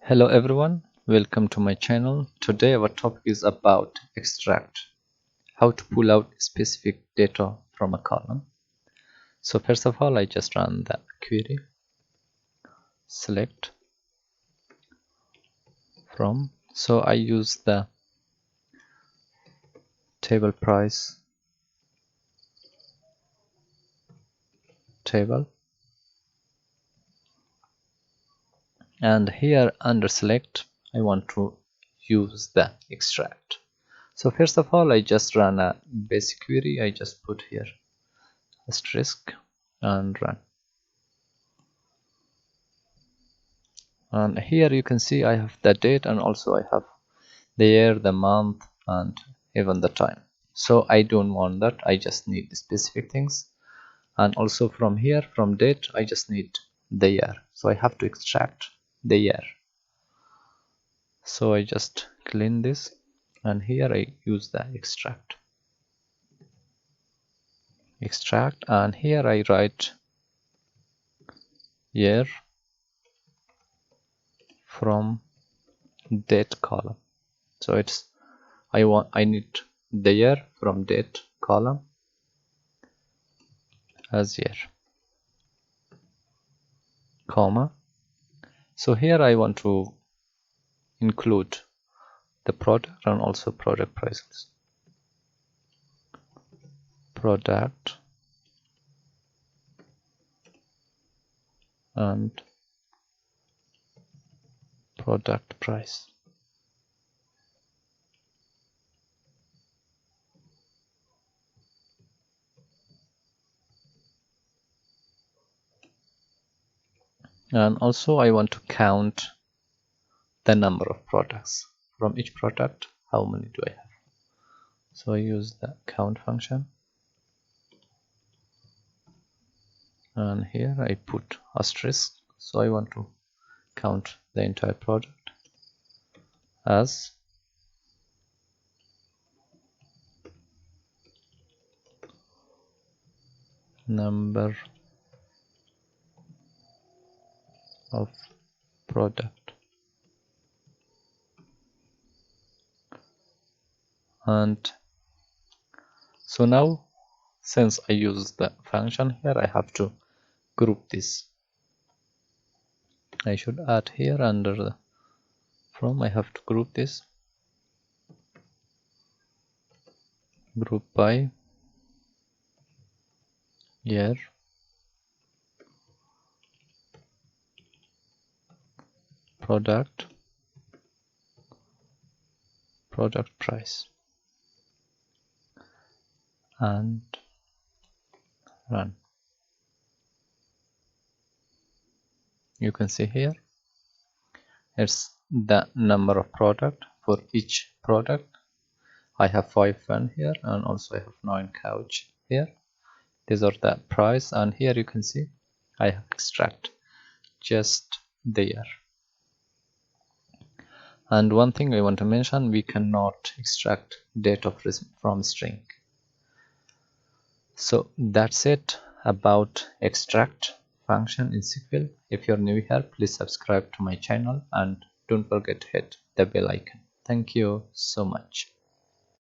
Hello everyone, welcome to my channel. Today our topic is about extract, how to pull out specific data from a column. So first of all, I just run the query, select from, so I use the table price table, and here under select I want to use the extract. So first of all, I just run a basic query. I just put here asterisk and run, and here you can see I have the date and also I have the year, the month, and even the time. So I don't want that, I just need specific things. And also from here, from date, I just need the year, so I have to extract the year. So I just clean this, and here I use the extract, and here I write year from date column. So it's I need the year from date column as year, comma. So here I want to include the product and also product prices, product and product price. And also I want to count the number of products. From each product, how many do I have? So I use the count function, and here I put asterisk, so I want to count the entire product as number of product. And so now, since I use the function here, I have to group this. I should add here under the from, I have to group this, group by year, product, product price, and run. You can see here it's the number of product. For each product I have 5 fan here, and also I have 9 couch here. These are the price, and here you can see I have extract just the year. And one thing I want to mention, we cannot extract data from string. So that's it about extract function in SQL. If you're new here, please subscribe to my channel and don't forget to hit the bell icon. Thank you so much.